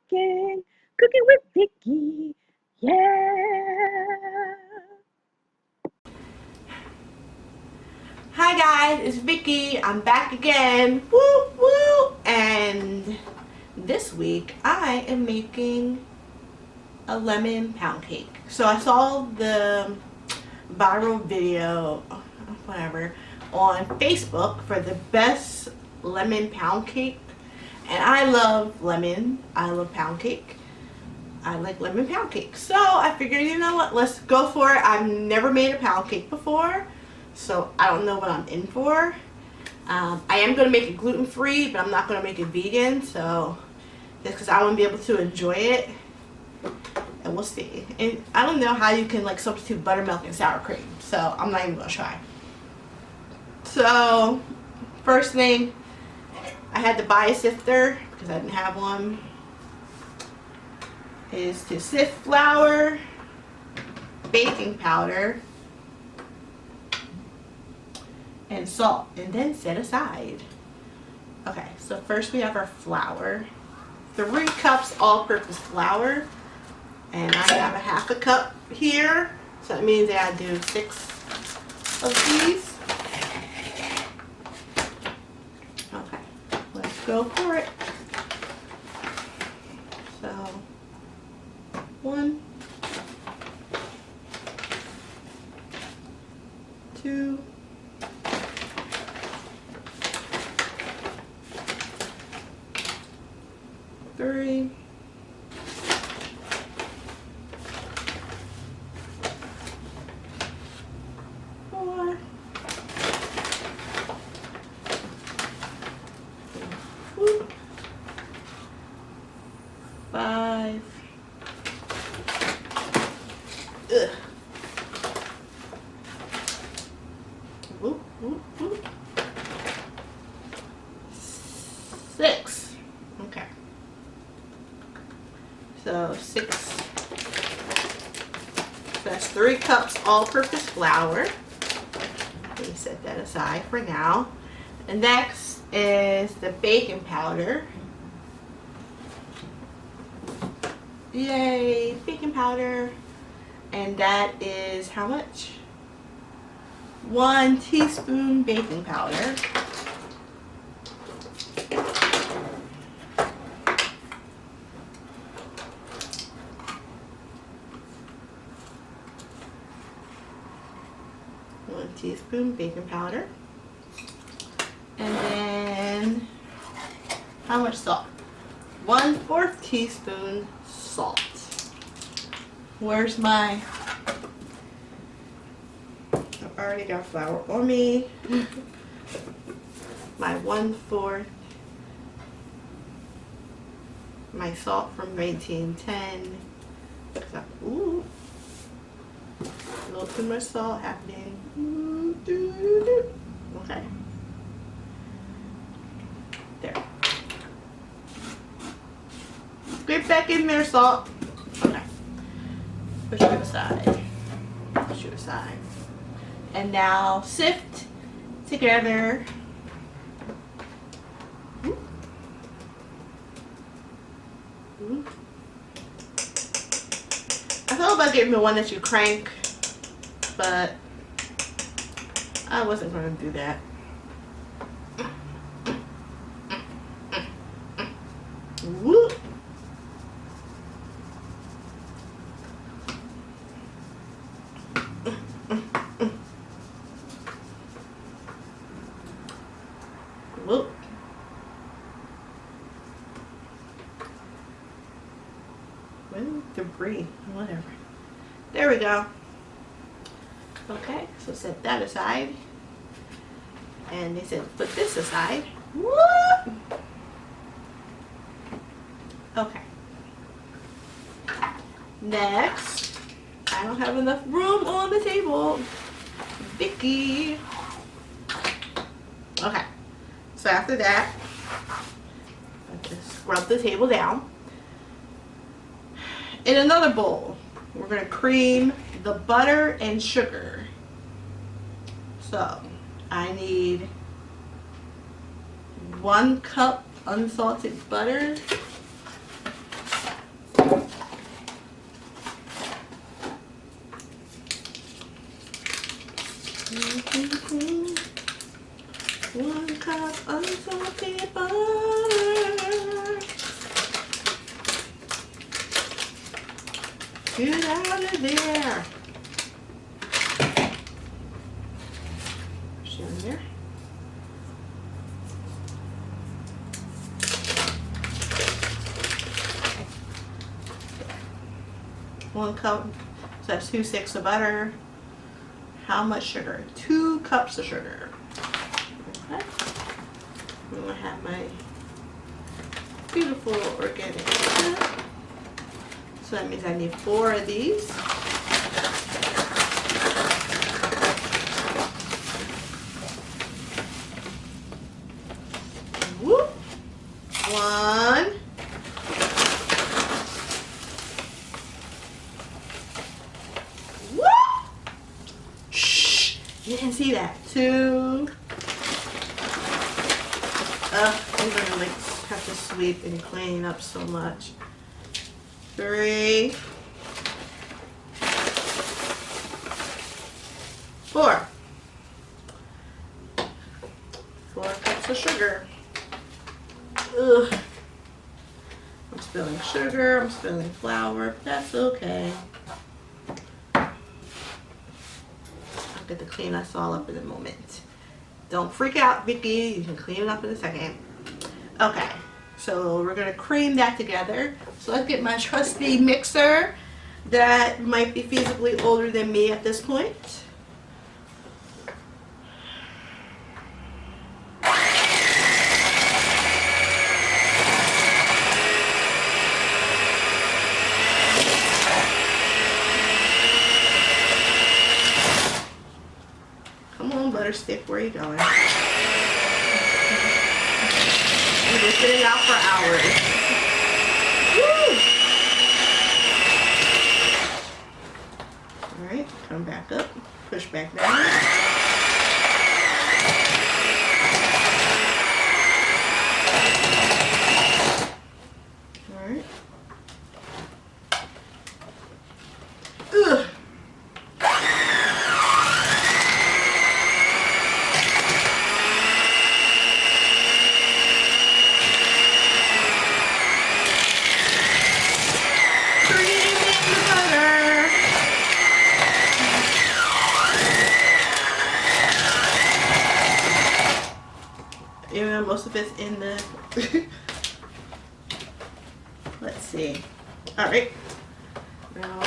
cooking with Vikki. Yeah. Hi guys, it's Vikki. I'm back again. Woo woo! And this week I am making a lemon pound cake. So I saw the viral video, whatever, on Facebook for the best lemon pound cake. And I love lemon. I love pound cake. I like lemon pound cake. So I figured, you know what, let's go for it. I've never made a pound cake before, so I don't know what I'm in for. I am going to make it gluten-free, but I'm not going to make it vegan, so just because I want to be able to enjoy it. And we'll see. And I don't know how you can like substitute buttermilk and sour cream, so I'm not even going to try. So first thing, I had to buy a sifter because I didn't have one, is to sift flour, baking powder, and salt, and then set aside. Okay, so first we have our flour. 3 cups all-purpose flour, and I have a half a cup here, so that means I gotta do 6 of these. Okay, let's go for it. So 1, 2, 3, 4, 5. Ugh. Whoop, whoop, whoop. 6. Okay. So 6. So that's 3 cups all-purpose flour. Let me set that aside for now. And next is the baking powder. Yay, baking powder. And that is how much? 1 teaspoon baking powder. One teaspoon baking powder. And then how much salt? 1/4 teaspoon salt. Where's my, I've already got flour on me. My 1/4, my salt from 1910. Ooh, a little too much salt happening. Okay. There. Get back in there, salt. Okay. Push you aside. Push you aside. And now sift together. I thought about getting the one that you crank, but I wasn't going to do that. Whoop. Whoop. Well, debris, whatever. There we go. Okay, so set that aside. And they said put this aside. Whoop. Okay. Next, I don't have enough room on the table. Vikki. Okay. So after that, I just scrub the table down. In another bowl, we're going to cream the butter and sugar. So I need 1 cup unsalted butter, Get out of there. Push it in there. One cup, so that's 2 sticks of butter. How much sugar? 2 cups of sugar. Okay. I'm gonna have my beautiful organic sugar. So that means I need 4 of these. Whoop. 1. You didn't see that. 2. I'm gonna like have to sweep and clean up so much. 3. 4. 4 cups of sugar. Ugh. I'm spilling sugar, I'm spilling flour, but that's okay. Get to clean us all up in a moment. Don't freak out, Vikki. You can clean it up in a second. Okay, so we're gonna cream that together. So let's get my trusty mixer that might be feasibly older than me at this point. Stick, where are you going? We've been sitting out for hours. Woo! Alright, come back up, push back down. Alright. Ugh. Most of it's in the let's see. All right, now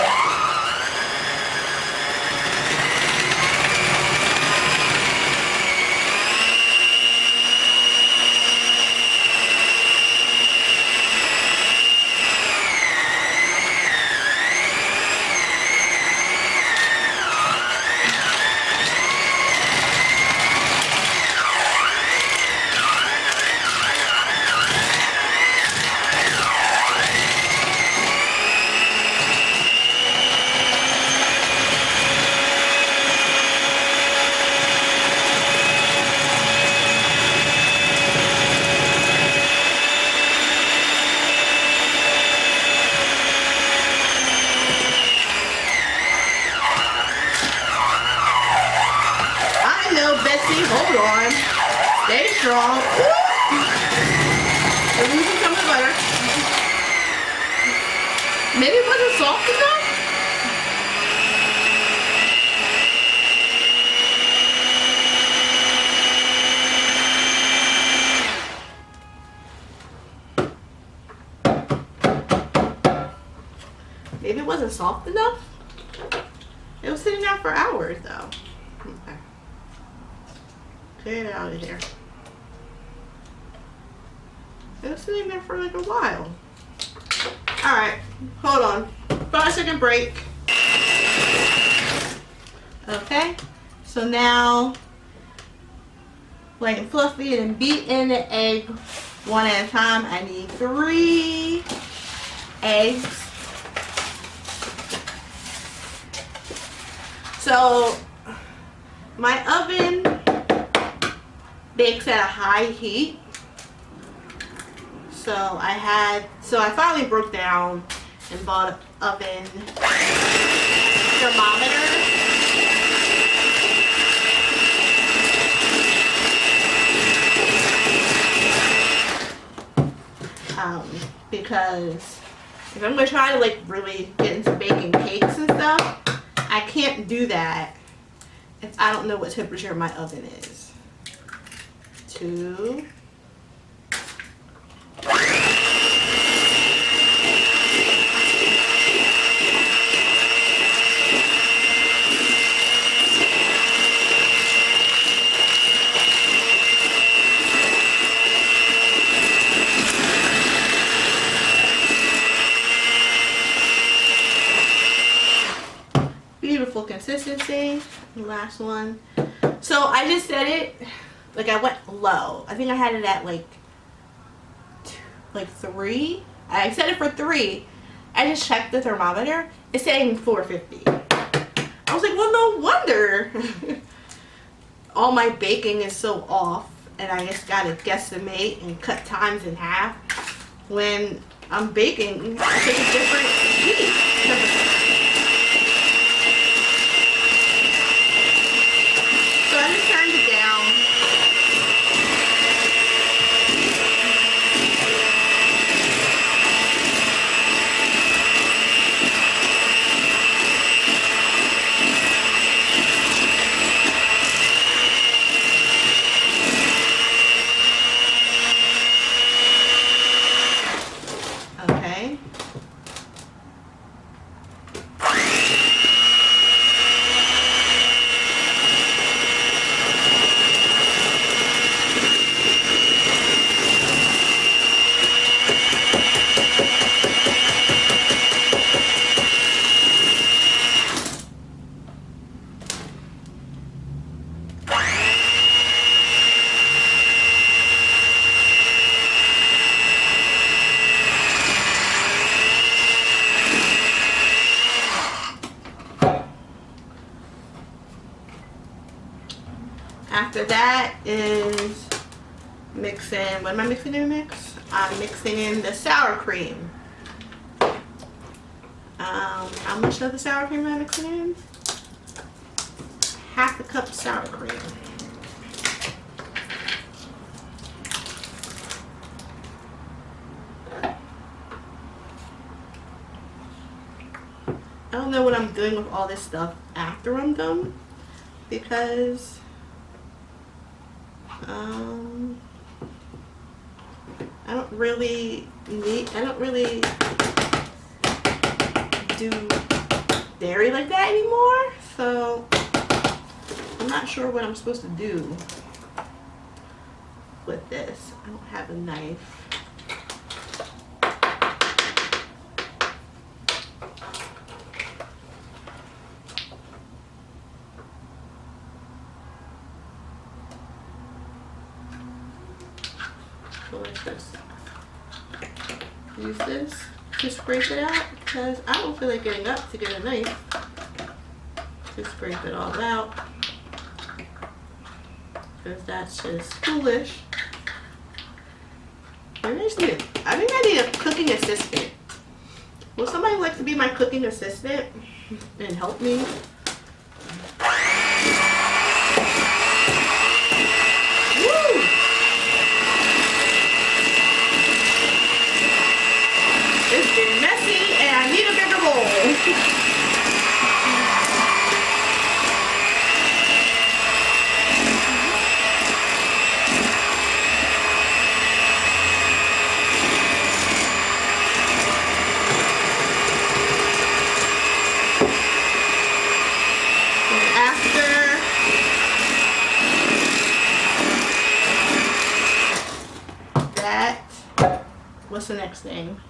hold on. Stay strong. We're losing some of the butter. Maybe it wasn't soft enough? Maybe it wasn't soft enough? It was sitting out for hours though. Okay. Get it out of here. It was sitting there for like a while. Alright, hold on. 5-second break. Okay, so now light and fluffy and beat in the egg one at a time. I need 3 eggs. So my oven bakes at a high heat. So I finally broke down and bought an oven thermometer. Because if I'm gonna try to like really get into baking cakes and stuff, I can't do that if I don't know what temperature my oven is. 2. Beautiful consistency. Last one. So I just set it, like I went low. I think I had it at like 3. I set it for 3. I just checked the thermometer. It's saying 450. I was like, well, no wonder. All my baking is so off, and I just gotta guesstimate and cut times in half. When I'm baking, I take a different heat temperature. So I just turned it down. Okay. After that is mixing, what am I mixing in a mix? I'm mixing in the sour cream. How much of the sour cream am I mixing in? Half a cup of sour cream. I don't know what I'm doing with all this stuff after I'm done, because I don't really do dairy like that anymore, so I'm not sure what I'm supposed to do with this. I don't have a knife. So let's just use this to scrape it out, because I don't feel like getting up to get a knife to scrape it all out, because that's just foolish. Maybe I think I need a cooking assistant. Would somebody like to be my cooking assistant and help me? It's getting messy and I need a bigger bowl. What's the next thing?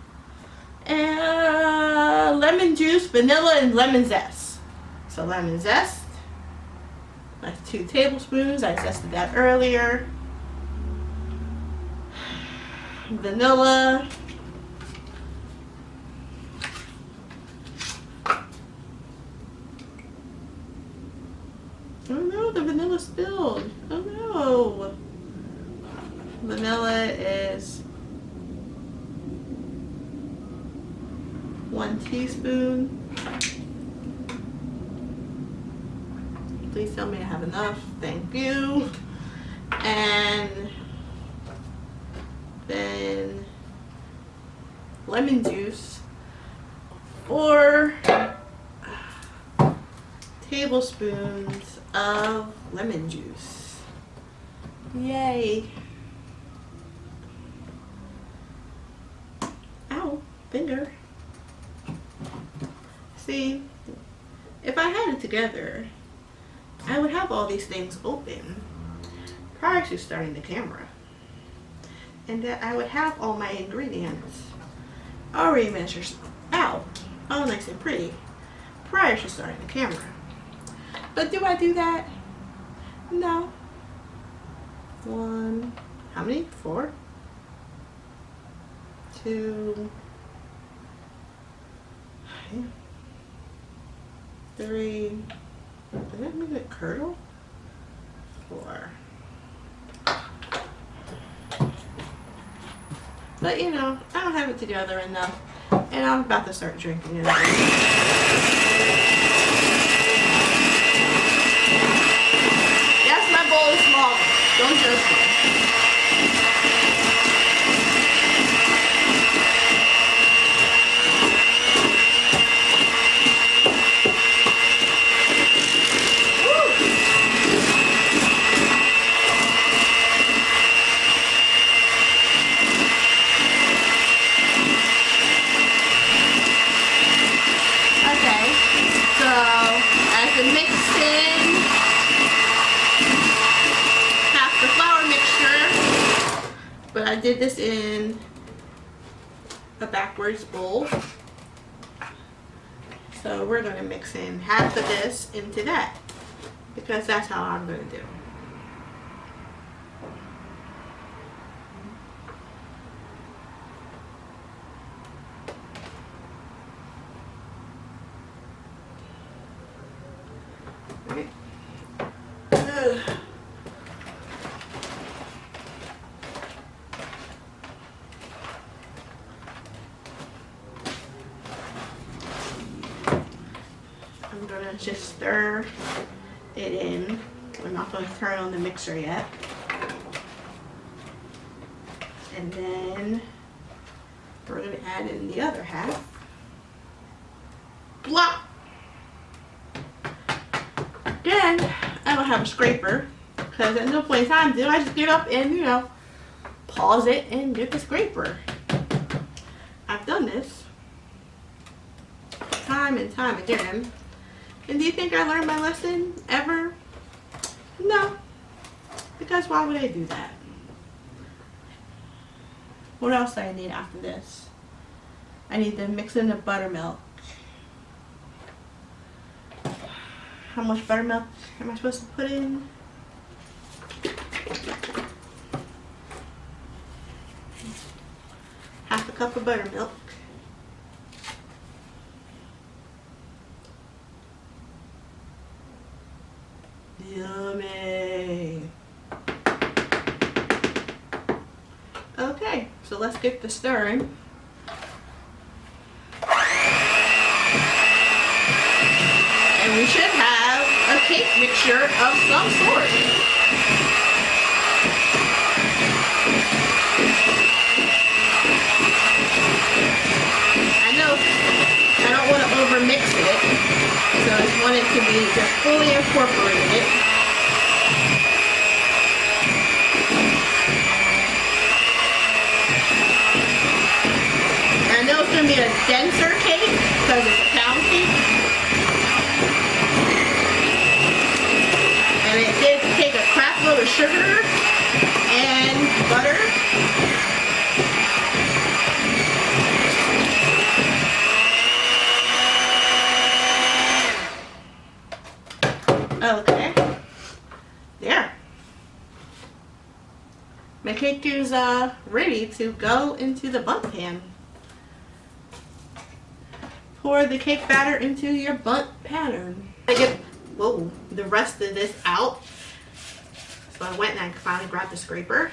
Lemon juice, vanilla, and lemon zest. So lemon zest, that's 2 tablespoons. I zested that earlier. Vanilla. Oh no, the vanilla spilled. Oh no. Vanilla is 1 teaspoon. Please tell me I have enough. Thank you. And then lemon juice. 4 tablespoons of lemon juice. Yay. Ow, finger. See, if I had it together, I would have all these things open prior to starting the camera. And that I would have all my ingredients already measured out, all nice and pretty, prior to starting the camera. But do I do that? No. 1, how many? 4? 2, 3, does that mean it curdle? 4. But you know, I don't have it together enough, and I'm about to start drinking it. Yes, my bowl is small. Don't judge me. But I did this in a backwards bowl. So we're going to mix in half of this into that, because that's how I'm going to do. Right. I'm gonna just stir it in. We're not gonna turn on the mixer yet. And then we're gonna add in the other half. Blah! Then I don't have a scraper, because at no point in time did I just get up and, you know, pause it and get the scraper. I've done this time and time again. And do you think I learned my lesson ever? No. Because why would I do that? What else do I need after this? I need to mix in the buttermilk. How much buttermilk am I supposed to put in? Half a cup of buttermilk. Yummy. Okay, so let's get the stirring. And we should have a cake mixture of some sort. I know I don't want to overmix it, so I just want it to be just fully incorporated. I know it's going to be a denser cake because it's a pound cake. And it did take a crap load of sugar and butter. Okay. There. My cake is ready to go into the bundt pan. Pour the cake batter into your bundt pattern. I get the rest of this out. So I went and I finally grabbed the scraper,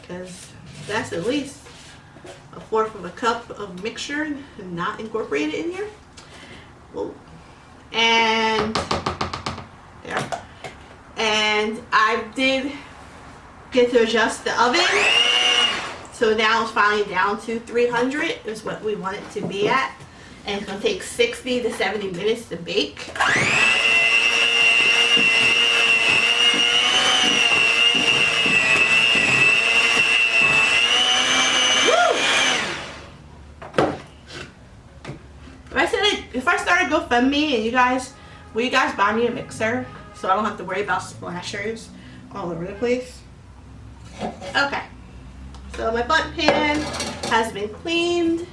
because that's at least 1/4 of a cup of mixture not incorporated in here. Whoa. And there. And I did get to adjust the oven. So now it's finally down to 300 is what we want it to be at. and it's going to take 60 to 70 minutes to bake. If I started GoFundMe and you guys, will you guys buy me a mixer so I don't have to worry about splashers all over the place? Okay, so my blunt pan has been cleaned.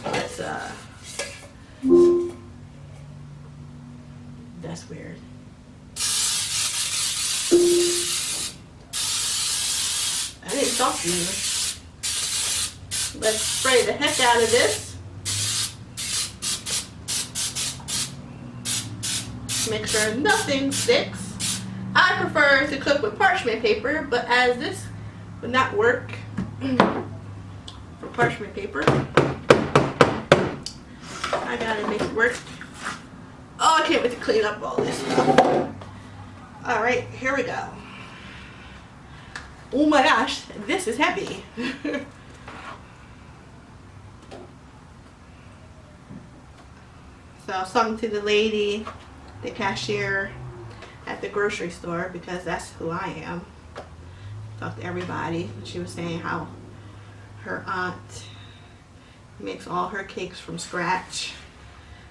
Let's that's weird. I didn't talk to you. Let's spray the heck out of this. Make sure nothing sticks. I prefer to cook with parchment paper, but as this would not work for parchment paper, I gotta make it work. Oh, I can't wait to clean up all this stuff. Alright, here we go. Oh my gosh, this is heavy. So I was talking to the lady, the cashier at the grocery store, because that's who I am. Talked to everybody. She was saying how her aunt makes all her cakes from scratch.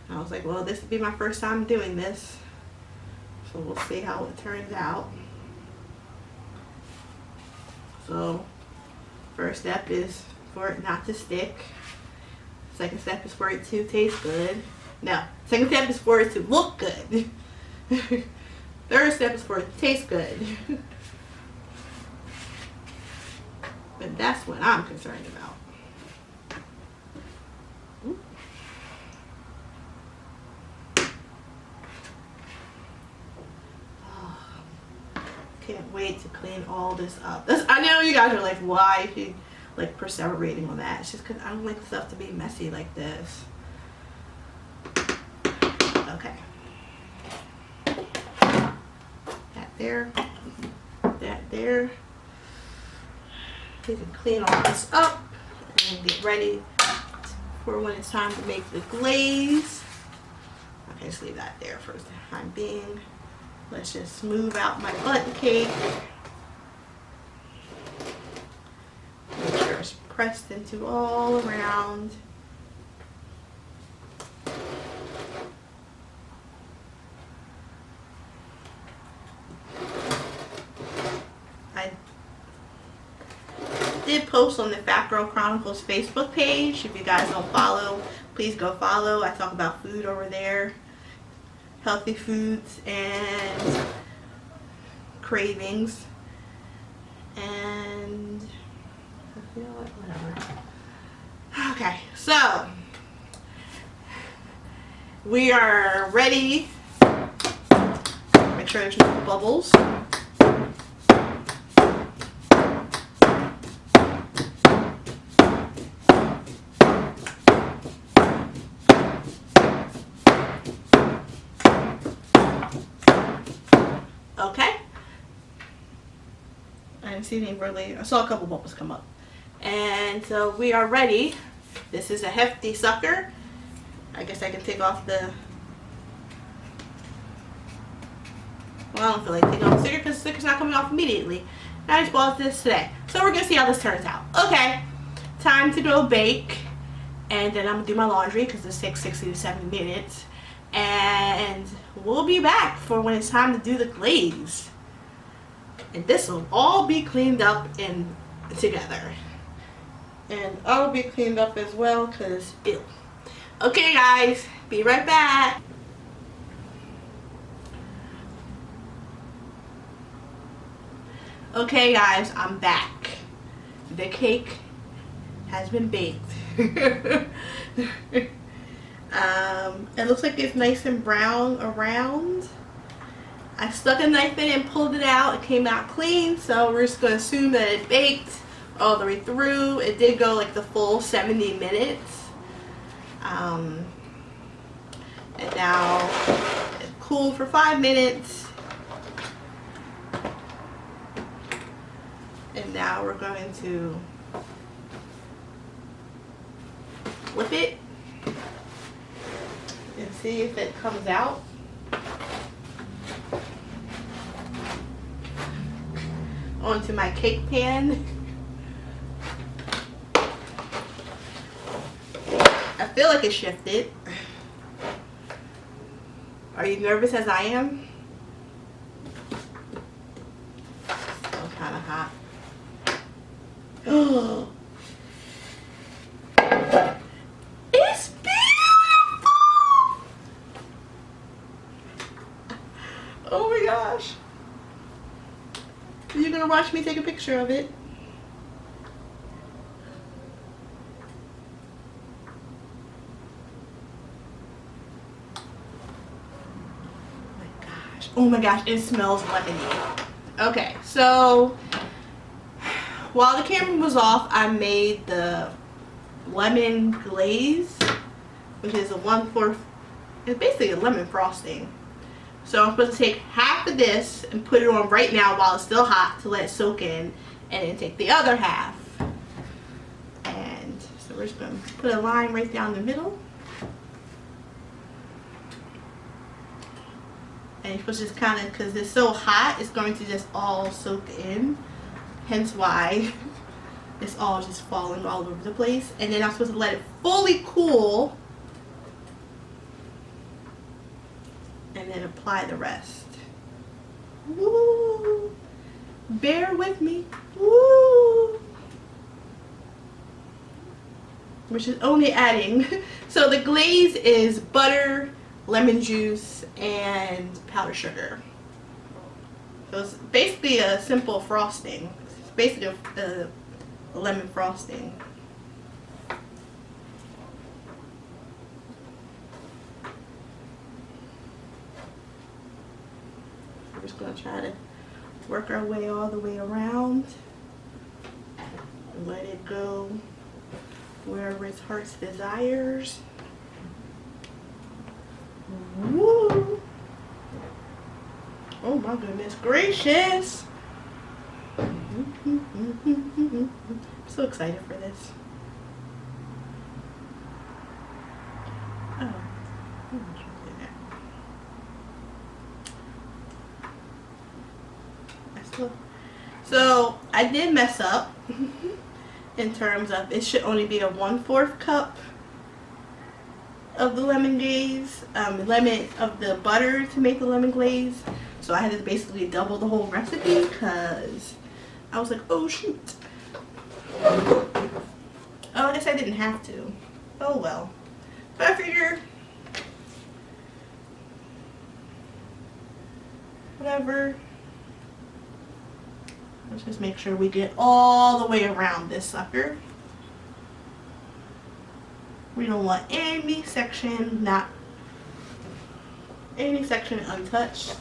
I was like, well, this would be my first time doing this, so we'll see how it turns out. So first step is for it not to stick. Second step is for it to taste good. No, second step is for it to look good. Third step is for it to taste good. But that's what I'm concerned about. Can't wait to clean all this up. I know you guys are like, why is she like perseverating on that? It's just because I don't like stuff to be messy like this. Okay. That there. That there. We can clean all this up and get ready for when it's time to make the glaze. Okay, just leave that there for the time being. Let's just smooth out my button cake. Make sure it's pressed into all around. I did post on the Fat Girl Chronicles Facebook page. If you guys don't follow, please go follow. I talk about food over there. Healthy foods and cravings, and you know what, whatever. Okay, so we are ready. Make sure there's no bubbles. Okay. I didn't see anything really. I saw a couple bubbles come up. And so we are ready. This is a hefty sucker. I guess I can take off the... Well, I don't feel like taking off the sticker because the sticker's not coming off immediately. And I just bought this today. So we're going to see how this turns out. Okay. Time to go bake. And then I'm going to do my laundry because this takes 60 to 70 minutes. And we'll be back for when it's time to do the glaze. And this will all be cleaned up and together. And I'll be cleaned up as well because ew. Okay guys, be right back. Okay guys, I'm back. The cake has been baked. It looks like it's nice and brown around. I stuck a knife in and pulled it out. It came out clean, so we're just going to assume that it baked all the way through. It did go like the full 70 minutes. And now it cooled for 5 minutes. And now we're going to flip it and see if it comes out. Onto my cake pan. I feel like it shifted. Are you nervous as I am? Still kind of hot. It's beautiful! Oh my gosh. You're gonna watch me take a picture of it. Oh my gosh, it smells lemony. Okay, so while the camera was off, I made the lemon glaze, which is a 1/4. It's basically a lemon frosting. So I'm supposed to take half of this and put it on right now while it's still hot to let it soak in, and then take the other half. And so we're just going to put a line right down the middle. And you're supposed to just kind of, because it's so hot, it's going to just all soak in. Hence why it's all just falling all over the place. And then I'm supposed to let it fully cool. And then apply the rest. Woo! Bear with me. Woo! Which is only adding. So the glaze is butter, lemon juice, and powdered sugar. So it's basically a simple frosting. It's basically a lemon frosting. We're just going to try to work our way all the way around and let it go wherever its heart's desires. Woo! Oh my goodness gracious! I'm so excited for this. Oh. So I did mess up in terms of it should only be a 1/4 cup of the lemon glaze, lemon of the butter to make the lemon glaze. So I had to basically double the whole recipe because I was like, oh shoot. Oh, I guess I didn't have to. Oh well. But I figure whatever. Let's just make sure we get all the way around this sucker. We don't want any section untouched.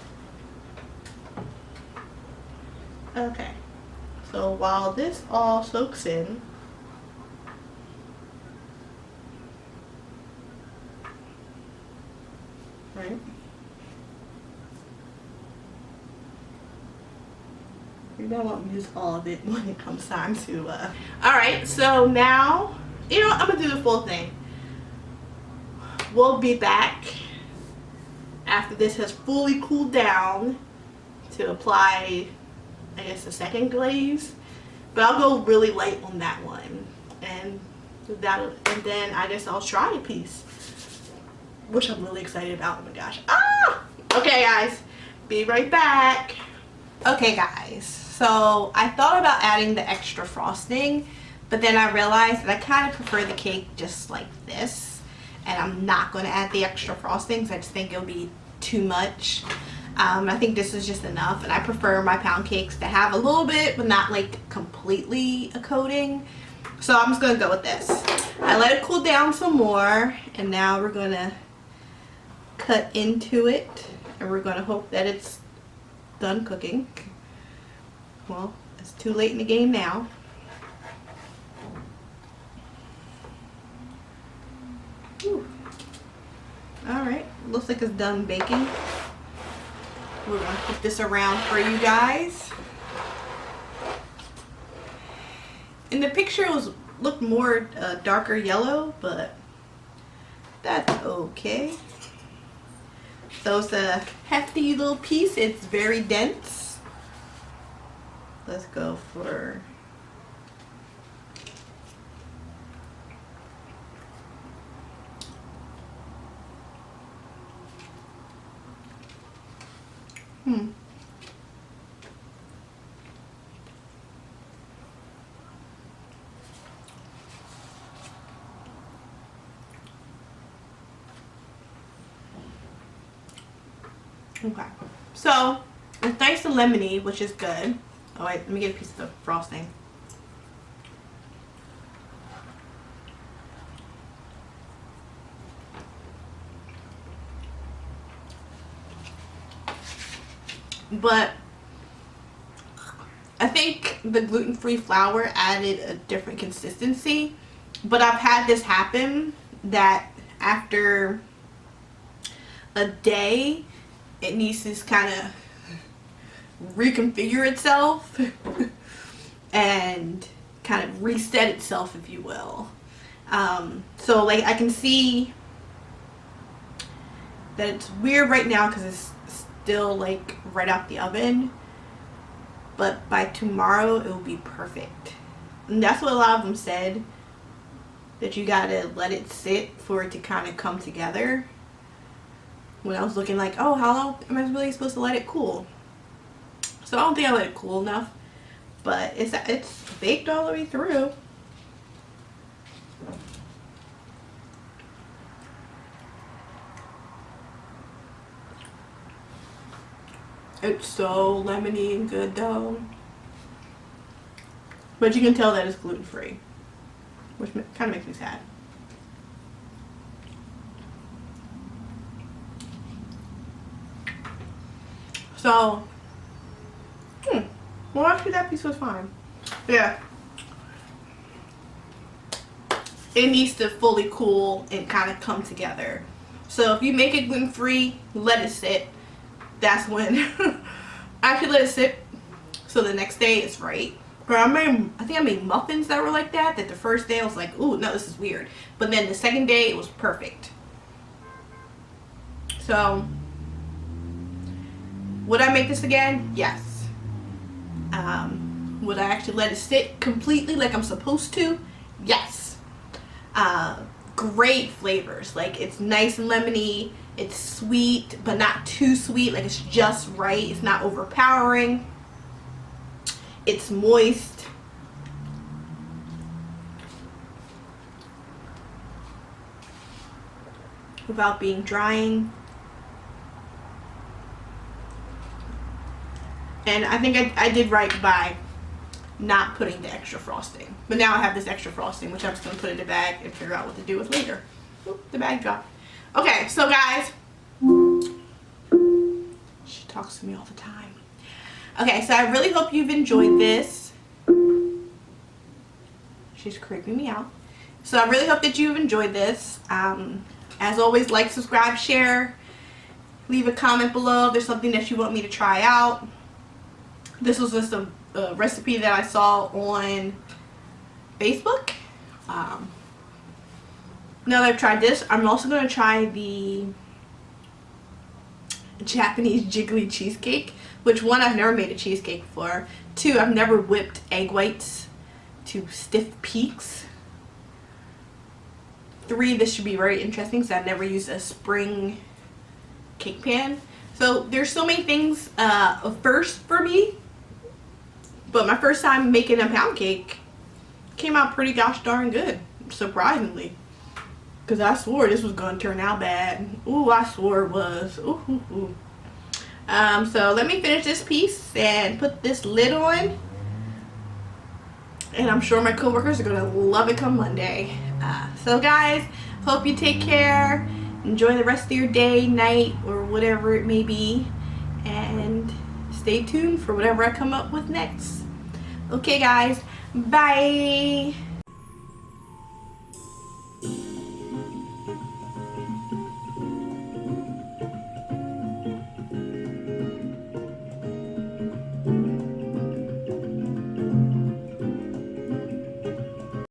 Okay, so while this all soaks in, right? You don't want to use all of it when it comes time to, Alright, so now, you know what, I'm going to do the full thing. We'll be back after this has fully cooled down to apply, I guess, the second glaze. But I'll go really light on that one. And then I guess I'll try a piece. Which I'm really excited about. Oh my gosh. Ah! Okay guys, be right back. Okay guys, so I thought about adding the extra frosting, but then I realized that I kind of prefer the cake just like this. And I'm not going to add the extra frosting because I just think it'll be too much. I think this is just enough, and I prefer my pound cakes to have a little bit but not like completely a coating. So I'm just going to go with this. I let it cool down some more, and now we're going to cut into it, and we're going to hope that it's done cooking. Well, it's too late in the game now. Alright, looks like it's done baking. We're going to put this around for you guys. In the picture it looked more darker yellow, but that's okay. So it's a hefty little piece. It's very dense. Let's go for Okay, so it's nice and lemony, which is good. Oh wait, let me get a piece of the frosting. But I think the gluten-free flour added a different consistency. But I've had this happen that after a day, it needs to kind of reconfigure itself and kind of reset itself, if you will. So like I can see that it's weird right now because it's still like right out the oven, but by tomorrow it will be perfect. And that's what a lot of them said, that you gotta let it sit for it to kind of come together. When I was looking like, oh, how long am I really supposed to let it cool? So I don't think I let it cool enough, but it's baked all the way through. It's so lemony and good though. But you can tell that it's gluten-free, which kind of makes me sad. So, well, actually that piece was fine. Yeah. It needs to fully cool and kind of come together. So if you make it gluten-free, let it sit. That's when I should let it sit so the next day it's right. I think I made muffins that were like that the first day I was like, ooh, no, this is weird. But then the second day it was perfect. So would I make this again? Yes. Would I actually let it sit completely like I'm supposed to? Yes. Great flavors. Like, it's nice and lemony. It's sweet, but not too sweet. Like, it's just right. It's not overpowering. It's moist. Without being drying. And I think I did right by not putting the extra frosting. But now I have this extra frosting, which I'm just going to put in the bag and figure out what to do with later. Oop, the bag dropped. Okay, so guys. She talks to me all the time. Okay, so I really hope you've enjoyed this. She's creeping me out. So I really hope that you've enjoyed this. As always, like, subscribe, share. Leave a comment below if there's something that you want me to try out. This was just a recipe that I saw on Facebook. Now that I've tried this, I'm also going to try the Japanese jiggly cheesecake. Which, one, I've never made a cheesecake before. Two, I've never whipped egg whites to stiff peaks. Three, this should be very interesting because I've never used a spring cake pan. So there's so many things first for me. But my first time making a pound cake came out pretty gosh darn good, surprisingly. Because I swore this was going to turn out bad. Ooh, I swore it was. Ooh, ooh, ooh. So let me finish this piece and put this lid on. And I'm sure my coworkers are going to love it come Monday. So guys, hope you take care. Enjoy the rest of your day, night, or whatever it may be. And stay tuned for whatever I come up with next. Okay guys, bye.